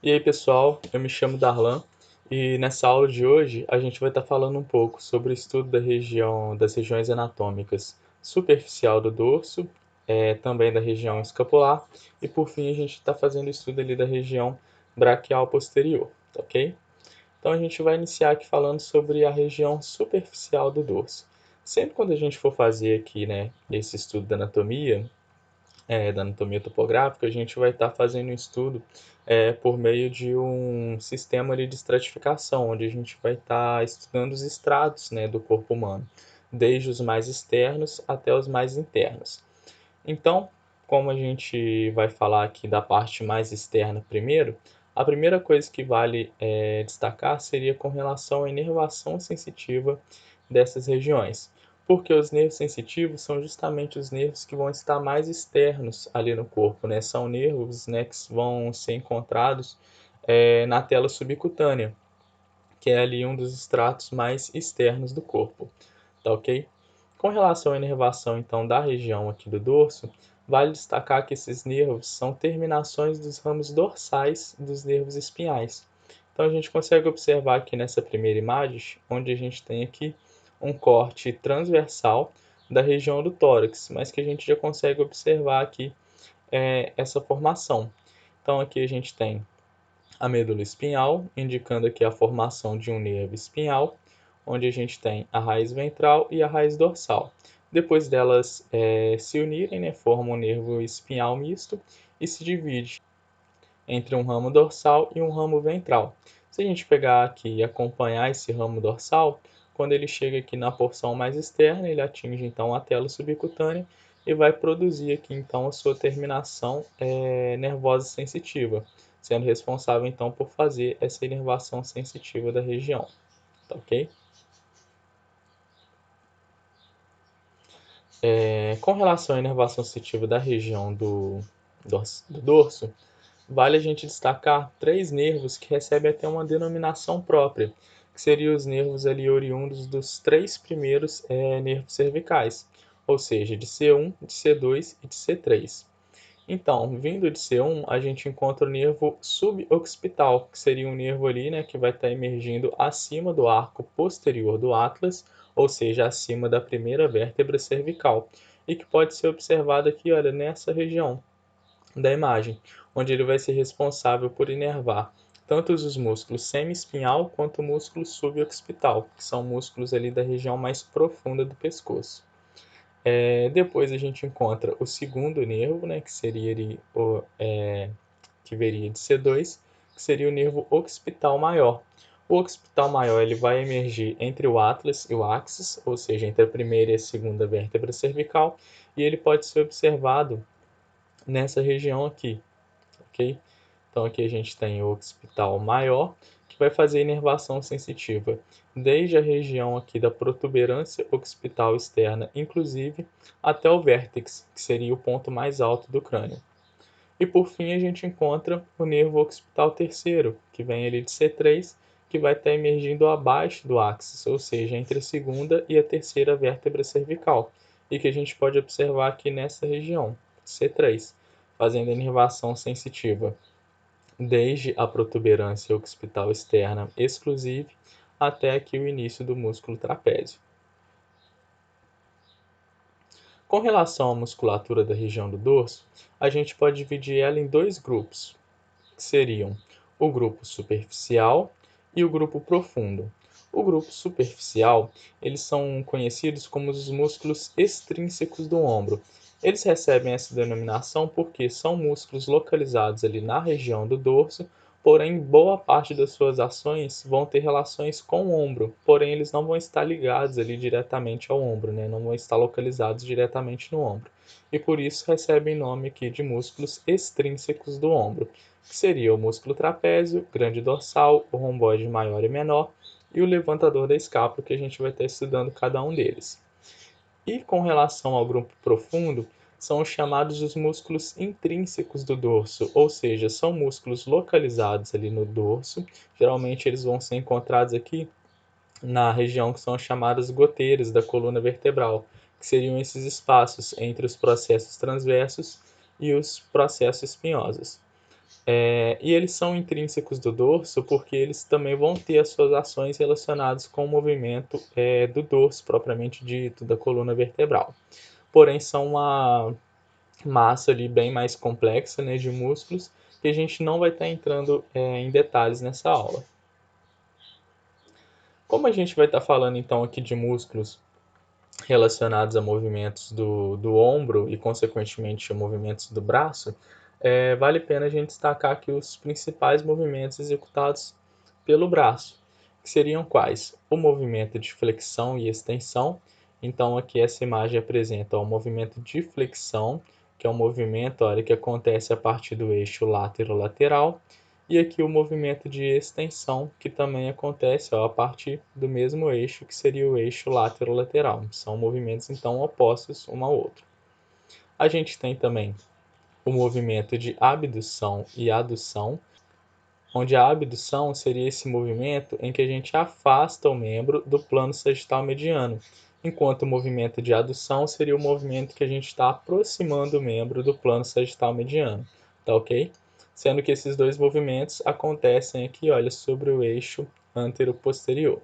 E aí, pessoal, eu me chamo Darlan e nessa aula de hoje a gente vai estar falando um pouco sobre o estudo das regiões anatômicas superficial do dorso, também da região escapular e por fim a gente está fazendo o estudo ali da região braquial posterior, tá ok? Então a gente vai iniciar aqui falando sobre a região superficial do dorso. Sempre quando a gente for fazer aqui, né, esse estudo da anatomia topográfica, a gente vai estar fazendo um estudo por meio de um sistema ali de estratificação, onde a gente vai estar estudando os estratos, né, do corpo humano, desde os mais externos até os mais internos. Então, como a gente vai falar aqui da parte mais externa primeiro, a primeira coisa que vale destacar seria com relação à inervação sensitiva dessas regiões, porque os nervos sensitivos são justamente os nervos que vão estar mais externos ali no corpo, né? São nervos, né, que vão ser encontrados na tela subcutânea, que é ali um dos estratos mais externos do corpo, tá ok? Com relação à inervação, então, da região aqui do dorso, vale destacar que esses nervos são terminações dos ramos dorsais dos nervos espinhais. Então, a gente consegue observar aqui nessa primeira imagem, onde a gente tem aqui um corte transversal da região do tórax, mas que a gente já consegue observar aqui essa formação. Então, aqui a gente tem a medula espinhal, indicando aqui a formação de um nervo espinhal, onde a gente tem a raiz ventral e a raiz dorsal. Depois delas se unirem, né, formam um nervo espinhal misto e se divide entre um ramo dorsal e um ramo ventral. Se a gente pegar aqui e acompanhar esse ramo dorsal, quando ele chega aqui na porção mais externa, ele atinge então a tela subcutânea e vai produzir aqui então a sua terminação nervosa sensitiva, sendo responsável então por fazer essa inervação sensitiva da região, tá ok? Com relação à inervação sensitiva da região do dorso, vale a gente destacar três nervos que recebem até uma denominação própria, que seriam os nervos ali oriundos dos três primeiros nervos cervicais, ou seja, de C1, de C2 e de C3. Então, vindo de C1, a gente encontra o nervo suboccipital, que seria um nervo ali, né, que vai estar emergindo acima do arco posterior do atlas, ou seja, acima da primeira vértebra cervical, e que pode ser observado aqui, olha, nessa região da imagem, onde ele vai ser responsável por inervar tanto os músculos semi-espinhal quanto o músculo suboccipital, que são músculos ali da região mais profunda do pescoço. Depois a gente encontra o segundo nervo, né, que seria ali que viria de C2, que seria o nervo occipital maior. O occipital maior ele vai emergir entre o atlas e o axis, ou seja, entre a primeira e a segunda vértebra cervical, e ele pode ser observado nessa região aqui, ok? Então aqui a gente tem o occipital maior, que vai fazer inervação sensitiva desde a região aqui da protuberância occipital externa, inclusive até o vértex, que seria o ponto mais alto do crânio. E por fim a gente encontra o nervo occipital terceiro, que vem ali de C3, que vai estar emergindo abaixo do áxis, ou seja, entre a segunda e a terceira vértebra cervical, e que a gente pode observar aqui nessa região, C3, fazendo a inervação sensitiva desde a protuberância occipital externa exclusiva até aqui o início do músculo trapézio. Com relação à musculatura da região do dorso, a gente pode dividir ela em dois grupos, que seriam o grupo superficial e o grupo profundo. O grupo superficial, eles são conhecidos como os músculos extrínsecos do ombro. Eles recebem essa denominação porque são músculos localizados ali na região do dorso, porém boa parte das suas ações vão ter relações com o ombro, porém eles não vão estar ligados ali diretamente ao ombro, né? Não vão estar localizados diretamente no ombro. E por isso recebem nome aqui de músculos extrínsecos do ombro, que seria o músculo trapézio, grande dorsal, o romboide maior e menor e o levantador da escápula, que a gente vai estar estudando cada um deles. E com relação ao grupo profundo, são os chamados os músculos intrínsecos do dorso, ou seja, são músculos localizados ali no dorso. Geralmente eles vão ser encontrados aqui na região que são chamadas goteiras da coluna vertebral, que seriam esses espaços entre os processos transversos e os processos espinhosos. E eles são intrínsecos do dorso porque eles também vão ter as suas ações relacionadas com o movimento do dorso, propriamente dito, da coluna vertebral. Porém, são uma massa ali bem mais complexa, né, de músculos, que a gente não vai estar entrando em detalhes nessa aula. Como a gente vai estar falando então aqui de músculos relacionados a movimentos do ombro e, consequentemente, a movimentos do braço, vale a pena a gente destacar aqui os principais movimentos executados pelo braço, que seriam quais? O movimento de flexão e extensão. Então, aqui essa imagem apresenta o movimento de flexão, que é um movimento, olha, que acontece a partir do eixo látero-lateral, e aqui o movimento de extensão, que também acontece a partir do mesmo eixo, que seria o eixo látero-lateral. São movimentos, então, opostos um ao outro. A gente tem também o movimento de abdução e adução, onde a abdução seria esse movimento em que a gente afasta o membro do plano sagital mediano, enquanto o movimento de adução seria o movimento que a gente está aproximando o membro do plano sagital mediano, tá ok? Sendo que esses dois movimentos acontecem aqui, olha, sobre o eixo antero-posterior.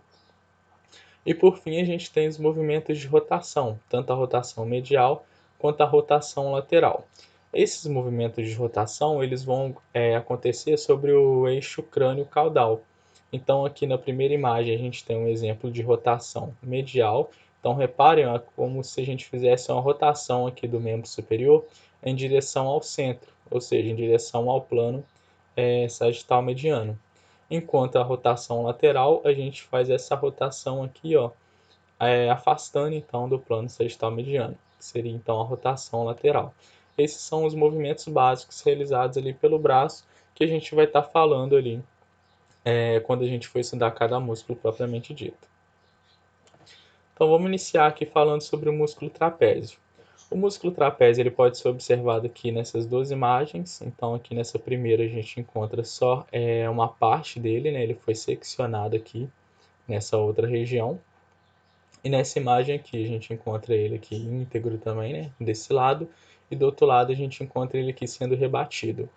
E por fim, a gente tem os movimentos de rotação, tanto a rotação medial quanto a rotação lateral. Esses movimentos de rotação eles vão acontecer sobre o eixo crânio-caudal. Então, aqui na primeira imagem, a gente tem um exemplo de rotação medial. Então, reparem, ó, como se a gente fizesse uma rotação aqui do membro superior em direção ao centro, ou seja, em direção ao plano sagital mediano. Enquanto a rotação lateral, a gente faz essa rotação aqui, ó, afastando então do plano sagital mediano, que seria então a rotação lateral. Esses são os movimentos básicos realizados ali pelo braço, que a gente vai estar falando ali quando a gente for estudar cada músculo propriamente dito. Então vamos iniciar aqui falando sobre o músculo trapézio. O músculo trapézio ele pode ser observado aqui nessas duas imagens. Então aqui nessa primeira a gente encontra só uma parte dele, né? Ele foi seccionado aqui nessa outra região. E nessa imagem aqui a gente encontra ele aqui íntegro também, né? Desse lado. E do outro lado a gente encontra ele aqui sendo rebatido.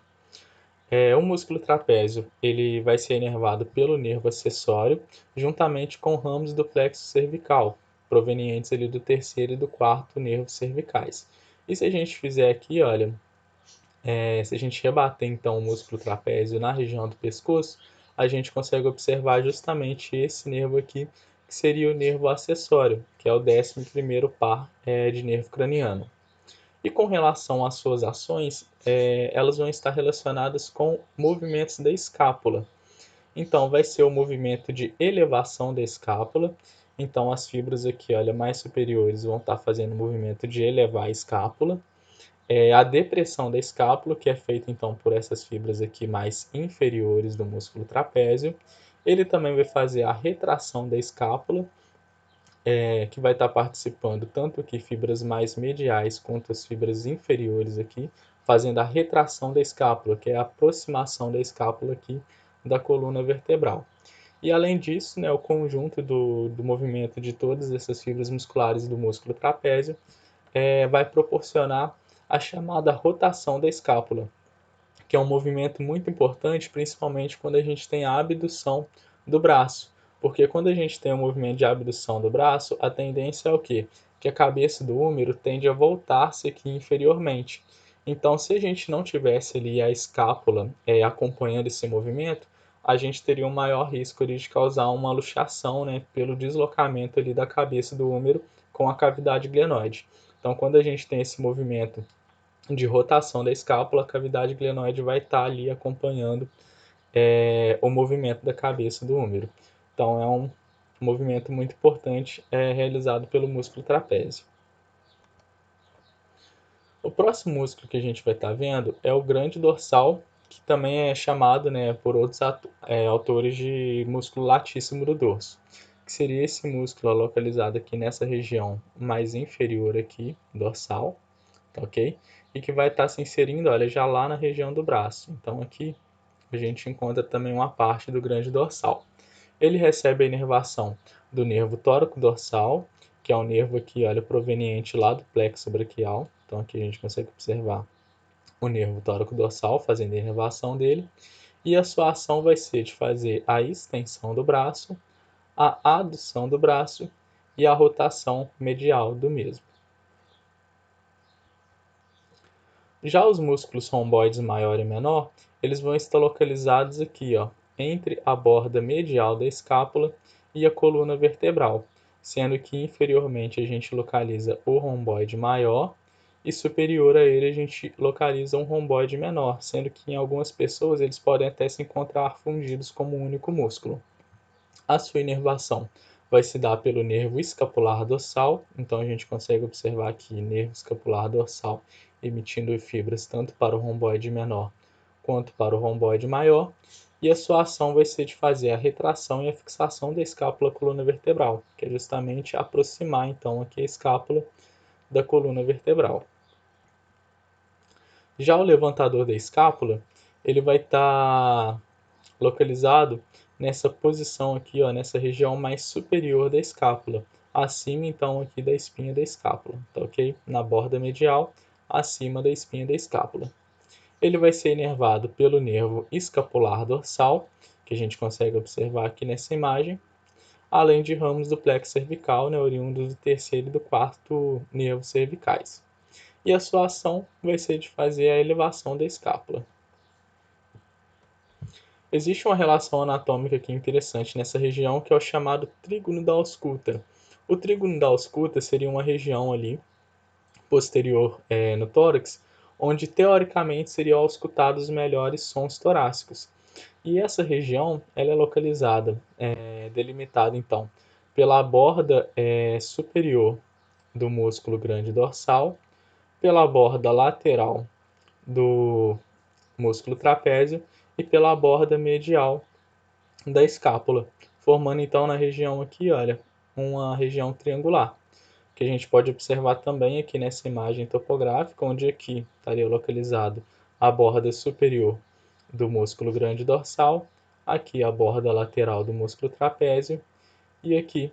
O músculo trapézio ele vai ser inervado pelo nervo acessório, juntamente com ramos do plexo cervical, provenientes ali do terceiro e do quarto nervo cervicais. E se a gente fizer aqui, olha, se a gente rebater então o músculo trapézio na região do pescoço, a gente consegue observar justamente esse nervo aqui, que seria o nervo acessório, que é o 11º par de nervo craniano. E com relação às suas ações, elas vão estar relacionadas com movimentos da escápula. Então, vai ser o movimento de elevação da escápula. Então, as fibras aqui, olha, mais superiores vão estar fazendo o movimento de elevar a escápula. A depressão da escápula, que é feita então por essas fibras aqui mais inferiores do músculo trapézio. Ele também vai fazer a retração da escápula, que vai estar participando tanto aqui fibras mais mediais quanto as fibras inferiores aqui, fazendo a retração da escápula, que é a aproximação da escápula aqui da coluna vertebral. E além disso, né, o conjunto do movimento de todas essas fibras musculares do músculo trapézio vai proporcionar a chamada rotação da escápula, que é um movimento muito importante, principalmente quando a gente tem a abdução do braço. Porque quando a gente tem um movimento de abdução do braço, a tendência é o quê? Que a cabeça do húmero tende a voltar-se aqui inferiormente. Então, se a gente não tivesse ali a escápula acompanhando esse movimento, a gente teria um maior risco ali de causar uma luxação, né, pelo deslocamento ali da cabeça do húmero com a cavidade glenoide. Então, quando a gente tem esse movimento de rotação da escápula, a cavidade glenoide vai estar ali acompanhando o movimento da cabeça do húmero. Então, é um movimento muito importante realizado pelo músculo trapézio. O próximo músculo que a gente vai estar vendo é o grande dorsal, que também é chamado, né, por outros autores de músculo latíssimo do dorso, que seria esse músculo localizado aqui nessa região mais inferior aqui, dorsal, tá ok? E que vai estar se inserindo, olha, já lá na região do braço. Então aqui a gente encontra também uma parte do grande dorsal. Ele recebe a inervação do nervo tóraco-dorsal, que é um nervo aqui, olha, proveniente lá do plexo braquial. Então aqui a gente consegue observar o nervo tóraco-dorsal, fazendo a inervação dele, e a sua ação vai ser de fazer a extensão do braço, a adução do braço e a rotação medial do mesmo. Já os músculos romboides maior e menor, eles vão estar localizados aqui, ó, entre a borda medial da escápula e a coluna vertebral, sendo que inferiormente a gente localiza o romboide maior e superior a ele a gente localiza um romboide menor, sendo que em algumas pessoas eles podem até se encontrar fundidos como um único músculo. A sua inervação vai se dar pelo nervo escapular dorsal, então a gente consegue observar aqui nervo escapular dorsal emitindo fibras tanto para o romboide menor quanto para o romboide maior, e a sua ação vai ser de fazer a retração e a fixação da escápula coluna vertebral, que é justamente aproximar então aqui a escápula da coluna vertebral. Já o levantador da escápula, ele vai estar localizado nessa posição aqui, ó, nessa região mais superior da escápula, acima então aqui da espinha da escápula, tá ok? Na borda medial, acima da espinha da escápula. Ele vai ser inervado pelo nervo escapular dorsal, que a gente consegue observar aqui nessa imagem, além de ramos do plexo cervical, né, oriundos do terceiro e do quarto nervo cervicais. E a sua ação vai ser de fazer a elevação da escápula. Existe uma relação anatômica aqui interessante nessa região, que é o chamado trígono da ausculta. O trígono da ausculta seria uma região ali, posterior no tórax, onde teoricamente seriam auscultados os melhores sons torácicos. E essa região ela é localizada, delimitada então, pela borda superior do músculo grande dorsal, pela borda lateral do músculo trapézio e pela borda medial da escápula, formando então na região aqui, olha, uma região triangular, que a gente pode observar também aqui nessa imagem topográfica, onde aqui estaria localizado a borda superior do músculo grande dorsal, aqui a borda lateral do músculo trapézio e aqui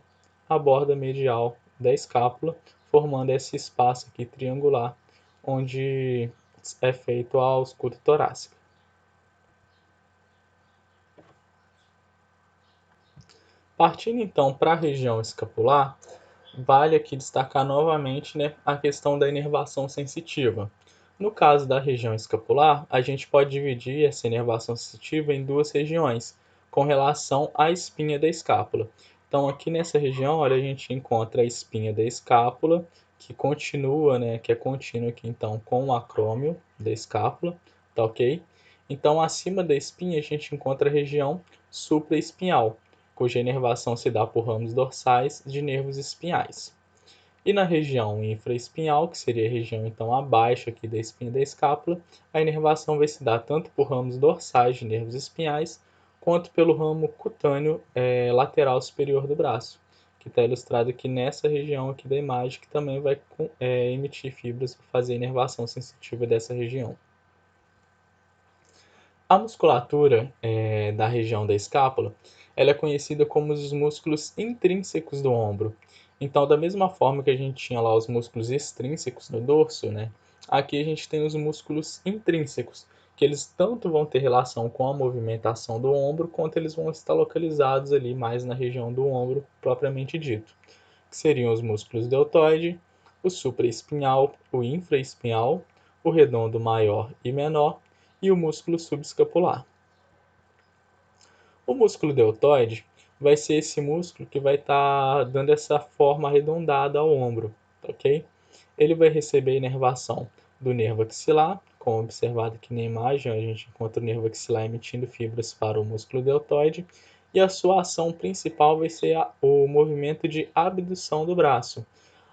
a borda medial da escápula, formando esse espaço aqui triangular, onde é feito a ausculta torácica. Partindo então para a região escapular, vale aqui destacar novamente, né, a questão da inervação sensitiva. No caso da região escapular, a gente pode dividir essa inervação sensitiva em duas regiões, com relação à espinha da escápula. Então, aqui nessa região, olha, a gente encontra a espinha da escápula, que continua, né, que é contínua aqui então com o acrômio da escápula, tá ok? Então, acima da espinha, a gente encontra a região supraespinhal, cuja inervação se dá por ramos dorsais de nervos espinhais. E na região infraespinhal, que seria a região então abaixo aqui da espinha da escápula, a inervação vai se dar tanto por ramos dorsais de nervos espinhais, quanto pelo ramo cutâneo lateral superior do braço, que está ilustrado aqui nessa região aqui da imagem, que também vai emitir fibras para fazer a inervação sensitiva dessa região. A musculatura da região da escápula, ela é conhecida como os músculos intrínsecos do ombro. Então, da mesma forma que a gente tinha lá os músculos extrínsecos no dorso, né? Aqui a gente tem os músculos intrínsecos, que eles tanto vão ter relação com a movimentação do ombro, quanto eles vão estar localizados ali mais na região do ombro propriamente dito, que seriam os músculos deltoide, o supraespinhal, o infraespinhal, o redondo maior e menor e o músculo subescapular. O músculo deltoide vai ser esse músculo que vai estar dando essa forma arredondada ao ombro, ok? Ele vai receber inervação do nervo axilar, como observado aqui na imagem, a gente encontra o nervo axilar emitindo fibras para o músculo deltoide, e a sua ação principal vai ser o movimento de abdução do braço.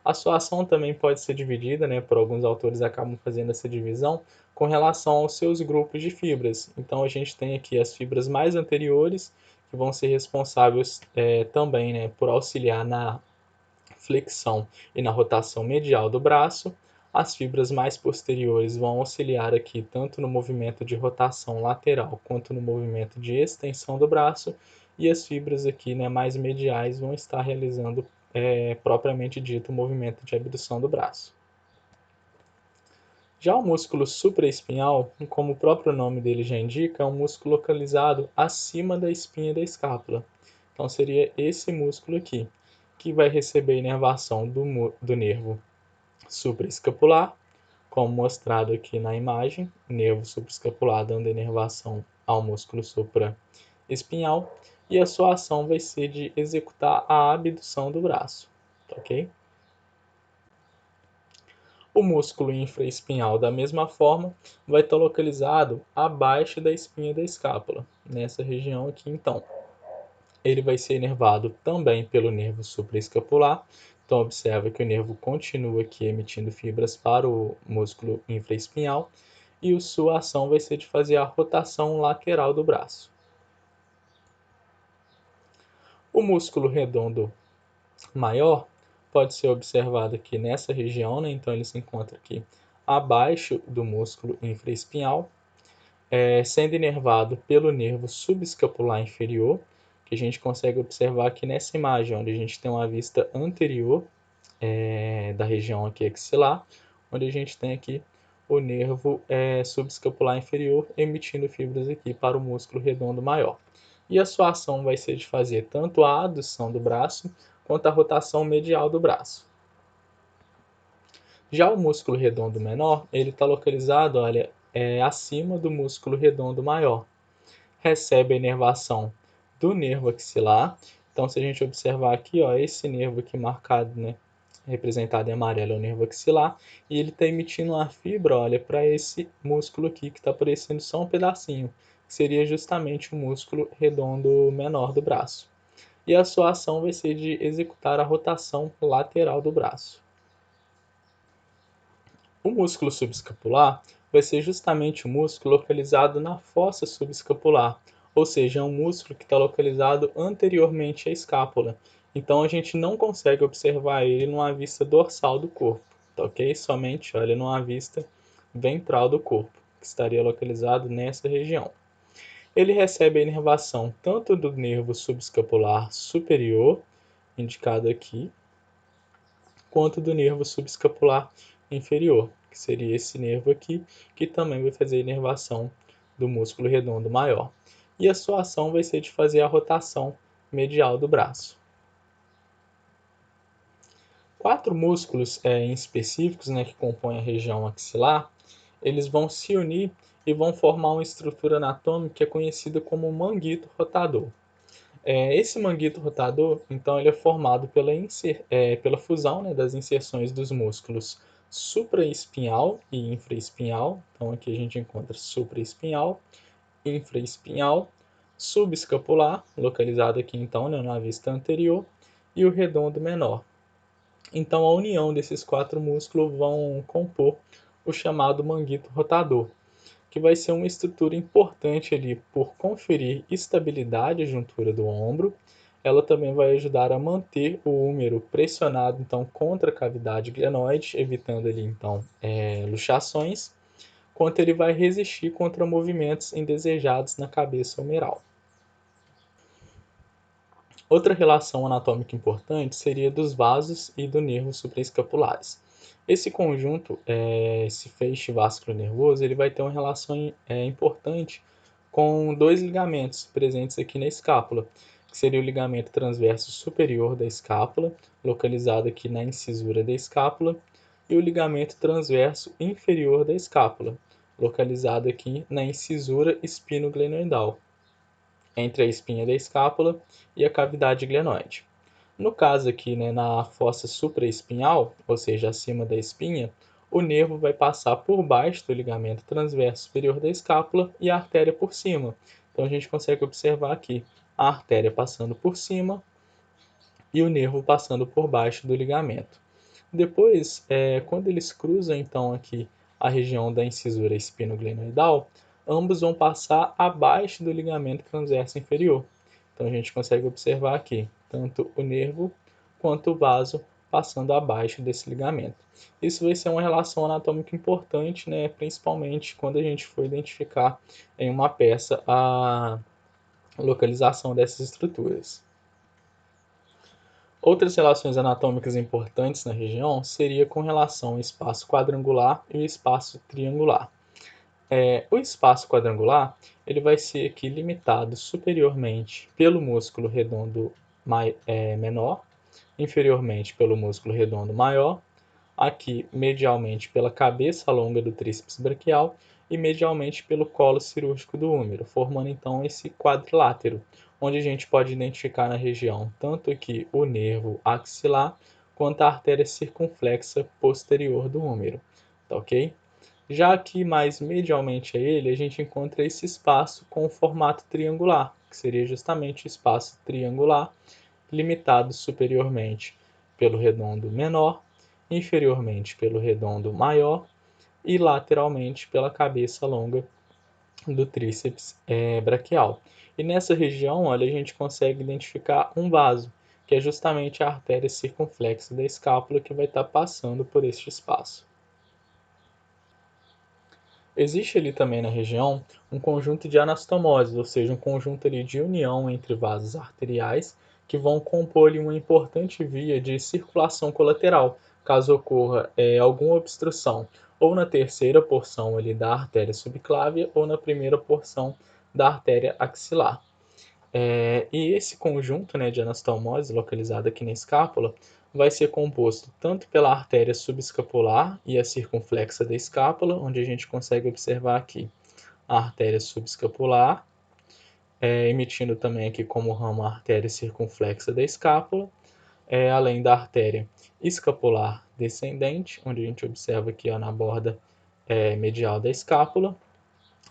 A sua ação também pode ser dividida, né, por alguns autores acabam fazendo essa divisão, com relação aos seus grupos de fibras. Então a gente tem aqui as fibras mais anteriores, que vão ser responsáveis também, né, por auxiliar na flexão e na rotação medial do braço. As fibras mais posteriores vão auxiliar aqui tanto no movimento de rotação lateral quanto no movimento de extensão do braço, e as fibras aqui, né, mais mediais vão estar realizando propriamente dito o movimento de abdução do braço. Já o músculo supraespinhal, como o próprio nome dele já indica, é um músculo localizado acima da espinha da escápula. Então seria esse músculo aqui, que vai receber inervação do nervo supraescapular, como mostrado aqui na imagem, nervo supraescapular dando inervação ao músculo supraespinhal, e a sua ação vai ser de executar a abdução do braço, ok? O músculo infraespinhal, da mesma forma, vai estar localizado abaixo da espinha da escápula, nessa região aqui então. Ele vai ser inervado também pelo nervo supraescapular, então observa que o nervo continua aqui emitindo fibras para o músculo infraespinhal, e sua ação vai ser de fazer a rotação lateral do braço. O músculo redondo maior pode ser observado aqui nessa região, né? Então ele se encontra aqui abaixo do músculo infraespinhal, sendo inervado pelo nervo subescapular inferior, que a gente consegue observar aqui nessa imagem, onde a gente tem uma vista anterior da região aqui axilar, onde a gente tem aqui o nervo subescapular inferior emitindo fibras aqui para o músculo redondo maior. E a sua ação vai ser de fazer tanto a adução do braço quanto a rotação medial do braço. Já o músculo redondo menor, ele está localizado, olha, acima do músculo redondo maior. Recebe a inervação do nervo axilar. Então, se a gente observar aqui, ó, esse nervo aqui marcado, né, representado em amarelo, é o nervo axilar, e ele está emitindo uma fibra, olha, para esse músculo aqui, que está aparecendo só um pedacinho, que seria justamente o músculo redondo menor do braço. E a sua ação vai ser de executar a rotação lateral do braço. O músculo subescapular vai ser justamente o músculo localizado na fossa subescapular, ou seja, é um músculo que está localizado anteriormente à escápula. Então a gente não consegue observar ele numa vista dorsal do corpo, tá ok? Somente olha numa vista ventral do corpo, que estaria localizado nessa região. Ele recebe a inervação tanto do nervo subescapular superior, indicado aqui, quanto do nervo subescapular inferior, que seria esse nervo aqui, que também vai fazer a inervação do músculo redondo maior. E a sua ação vai ser de fazer a rotação medial do braço. 4 músculos em específicos, né, que compõem a região axilar, eles vão se unir e vão formar uma estrutura anatômica que é conhecida como manguito rotador. Esse manguito rotador, então, ele é formado pela fusão, né, das inserções dos músculos supraespinhal e infraespinhal. Então, aqui a gente encontra supraespinhal, infraespinhal, subescapular, localizado aqui, então, né, na vista anterior, e o redondo menor. Então, a união desses 4 músculos vão compor o chamado manguito rotador, que vai ser uma estrutura importante ali por conferir estabilidade à juntura do ombro. Ela também vai ajudar a manter o húmero pressionado então contra a cavidade glenoide, evitando ali então luxações, quanto ele vai resistir contra movimentos indesejados na cabeça humeral. Outra relação anatômica importante seria dos vasos e do nervo supraescapulares. Esse conjunto, esse feixe vascular-nervoso, ele vai ter uma relação importante com 2 ligamentos presentes aqui na escápula, que seria o ligamento transverso superior da escápula, localizado aqui na incisura da escápula, e o ligamento transverso inferior da escápula, localizado aqui na incisura espinoglenoidal, entre a espinha da escápula e a cavidade glenoide. No caso aqui, né, na fossa supraespinhal, ou seja, acima da espinha, o nervo vai passar por baixo do ligamento transverso superior da escápula e a artéria por cima. Então a gente consegue observar aqui a artéria passando por cima e o nervo passando por baixo do ligamento. Depois, quando eles cruzam então aqui a região da incisura espinoglenoidal, ambos vão passar abaixo do ligamento transverso inferior. Então a gente consegue observar aqui tanto o nervo quanto o vaso passando abaixo desse ligamento. Isso vai ser uma relação anatômica importante, né, principalmente quando a gente for identificar em uma peça a localização dessas estruturas. Outras relações anatômicas importantes na região seria com relação ao espaço quadrangular e o espaço triangular. O espaço quadrangular ele vai ser aqui limitado superiormente pelo músculo redondo menor, inferiormente pelo músculo redondo maior, aqui medialmente pela cabeça longa do tríceps braquial e medialmente pelo colo cirúrgico do húmero, formando então esse quadrilátero, onde a gente pode identificar na região tanto aqui o nervo axilar quanto a artéria circunflexa posterior do húmero, tá ok? Já aqui mais medialmente a ele, a gente encontra esse espaço com o formato triangular, que seria justamente o espaço triangular, limitado superiormente pelo redondo menor, inferiormente pelo redondo maior e lateralmente pela cabeça longa do tríceps braquial. E nessa região, olha, a gente consegue identificar um vaso, que é justamente a artéria circunflexa da escápula que vai estar passando por este espaço. Existe ali também na região um conjunto de anastomoses, ou seja, um conjunto ali de união entre vasos arteriais que vão compor ali uma importante via de circulação colateral, caso ocorra alguma obstrução, ou na terceira porção ali da artéria subclávia ou na primeira porção da artéria axilar. E esse conjunto, né, de anastomose localizado aqui na escápula vai ser composto tanto pela artéria subescapular e a circunflexa da escápula, onde a gente consegue observar aqui a artéria subescapular, emitindo também aqui como ramo a artéria circunflexa da escápula, além da artéria escapular descendente, onde a gente observa aqui ó, na borda medial da escápula,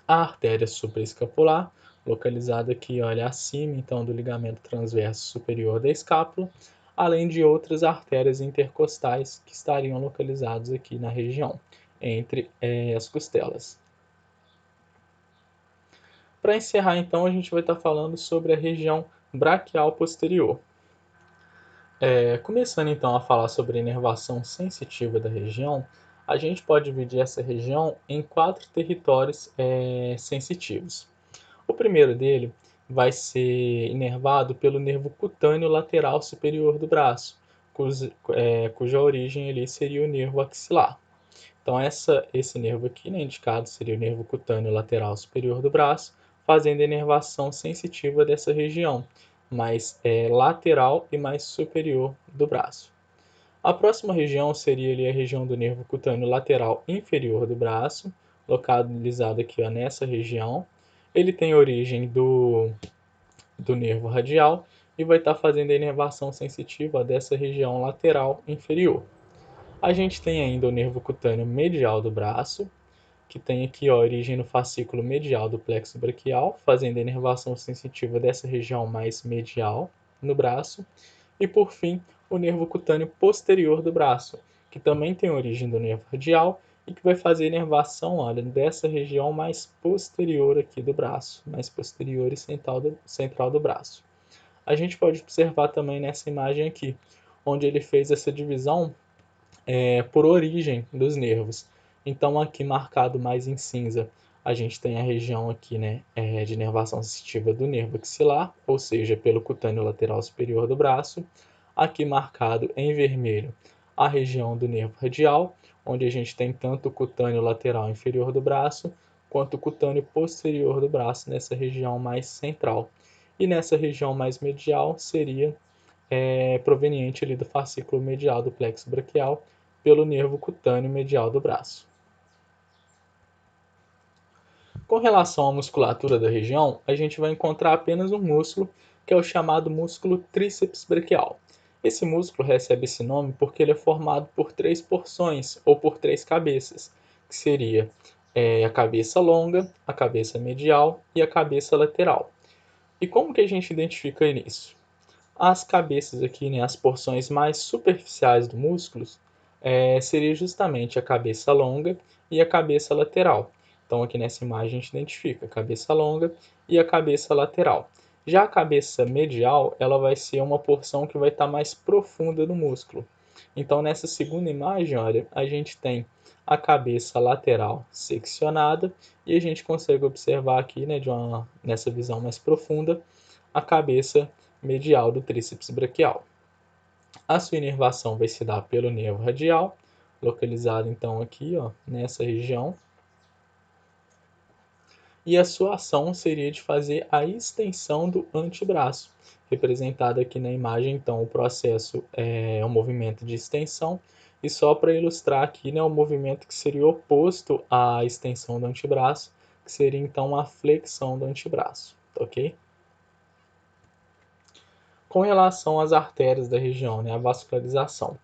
a artéria supraescapular, localizada aqui, olha, acima então do ligamento transverso superior da escápula, além de outras artérias intercostais que estariam localizadas aqui na região, entre as costelas. Para encerrar, então, a gente vai estar falando sobre a região braquial posterior. Começando então a falar sobre a inervação sensitiva da região, a gente pode dividir essa região em 4 territórios sensitivos. O primeiro dele vai ser inervado pelo nervo cutâneo lateral superior do braço, cuja origem ali seria o nervo axilar. Então, esse nervo aqui, né, indicado, seria o nervo cutâneo lateral superior do braço, fazendo a inervação sensitiva dessa região, mais lateral e mais superior do braço. A próxima região seria ali a região do nervo cutâneo lateral inferior do braço, localizado aqui ó, nessa região. Ele tem origem do nervo radial e vai estar fazendo a inervação sensitiva dessa região lateral inferior. A gente tem ainda o nervo cutâneo medial do braço, que tem aqui ó, a origem no fascículo medial do plexo braquial, fazendo a inervação sensitiva dessa região mais medial no braço. E por fim, o nervo cutâneo posterior do braço, que também tem origem do nervo radial e que vai fazer a inervação, olha, dessa região mais posterior aqui do braço, mais posterior e central do braço. A gente pode observar também nessa imagem aqui, onde ele fez essa divisão por origem dos nervos. Então aqui marcado mais em cinza, a gente tem a região aqui, né, de inervação sensitiva do nervo axilar, ou seja, pelo cutâneo lateral superior do braço. Aqui marcado em vermelho, a região do nervo radial, onde a gente tem tanto o cutâneo lateral inferior do braço, quanto o cutâneo posterior do braço nessa região mais central. E nessa região mais medial seria proveniente ali do fascículo medial do plexo braquial, pelo nervo cutâneo medial do braço. Com relação à musculatura da região, a gente vai encontrar apenas um músculo, que é o chamado músculo tríceps braquial. Esse músculo recebe esse nome porque ele é formado por 3 porções, ou por 3 cabeças, que seria a cabeça longa, a cabeça medial e a cabeça lateral. E como que a gente identifica isso? As cabeças aqui, né, as porções mais superficiais do músculo, seria justamente a cabeça longa e a cabeça lateral. Então aqui nessa imagem a gente identifica a cabeça longa e a cabeça lateral. Já a cabeça medial, ela vai ser uma porção que vai estar mais profunda no músculo. Então nessa segunda imagem, olha, a gente tem a cabeça lateral seccionada e a gente consegue observar aqui, né, nessa visão mais profunda, a cabeça medial do tríceps braquial. A sua inervação vai se dar pelo nervo radial, localizado então aqui, ó, nessa região. E a sua ação seria de fazer a extensão do antebraço, representado aqui na imagem, então o processo é um movimento de extensão, e só para ilustrar aqui, né, o movimento que seria oposto à extensão do antebraço, que seria então a flexão do antebraço, ok? Com relação às artérias da região, né, a vascularização.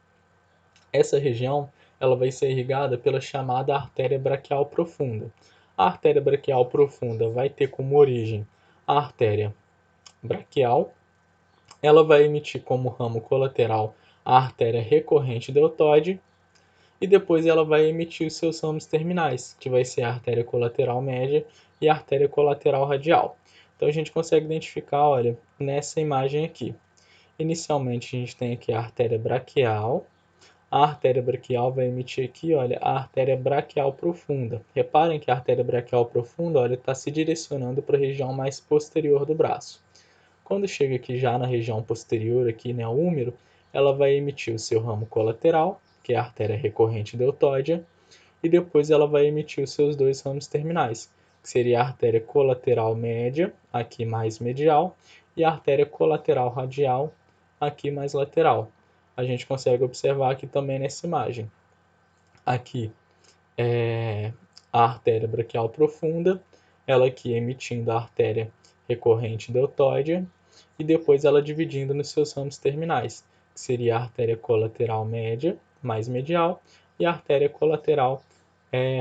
Essa região ela vai ser irrigada pela chamada artéria braquial profunda. A artéria braquial profunda vai ter como origem a artéria braquial, ela vai emitir como ramo colateral a artéria recorrente deltoide e depois ela vai emitir os seus ramos terminais, que vai ser a artéria colateral média e a artéria colateral radial. Então a gente consegue identificar, olha, nessa imagem aqui. Inicialmente a gente tem aqui a artéria braquial. A artéria braquial vai emitir aqui, olha, a artéria braquial profunda. Reparem que a artéria braquial profunda, olha, está se direcionando para a região mais posterior do braço. Quando chega aqui já na região posterior, aqui, né, úmero, ela vai emitir o seu ramo colateral, que é a artéria recorrente deltoide, e depois ela vai emitir os seus dois ramos terminais, que seria a artéria colateral média, aqui mais medial, e a artéria colateral radial, aqui mais lateral. A gente consegue observar aqui também nessa imagem. Aqui é a artéria braquial profunda, ela aqui emitindo a artéria recorrente deltoide, e depois ela dividindo nos seus ramos terminais, que seria a artéria colateral média, mais medial, e a artéria colateral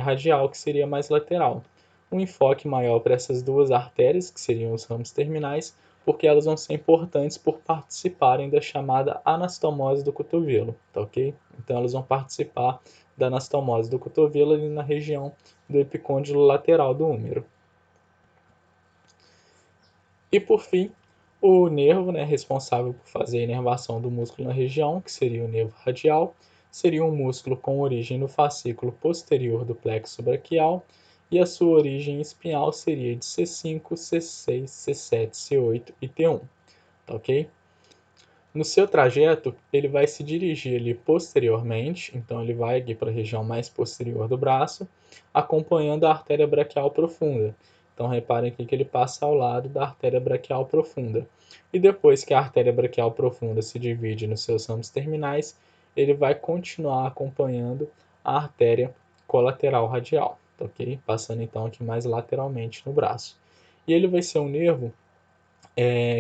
radial, que seria mais lateral. Um enfoque maior para essas duas artérias, que seriam os ramos terminais, porque elas vão ser importantes por participarem da chamada anastomose do cotovelo, tá ok? Então elas vão participar da anastomose do cotovelo ali na região do epicôndilo lateral do úmero. E por fim, o nervo, né, responsável por fazer a inervação do músculo na região, que seria o nervo radial, seria um músculo com origem no fascículo posterior do plexo braquial e a sua origem espinhal seria de C5, C6, C7, C8 e T1, tá ok? No seu trajeto, ele vai se dirigir ali posteriormente, então ele vai aqui para a região mais posterior do braço, acompanhando a artéria braquial profunda. Então reparem aqui que ele passa ao lado da artéria braquial profunda. E depois que a artéria braquial profunda se divide nos seus ramos terminais, ele vai continuar acompanhando a artéria colateral radial, ok? Passando então aqui mais lateralmente no braço. E ele vai ser um nervo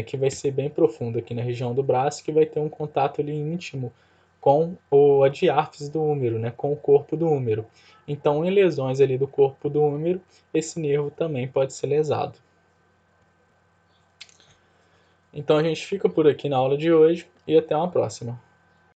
que vai ser bem profundo aqui na região do braço, que vai ter um contato ali íntimo com a diáfise do úmero, né, com o corpo do úmero. Então, em lesões ali do corpo do úmero, esse nervo também pode ser lesado. Então, a gente fica por aqui na aula de hoje e até uma próxima.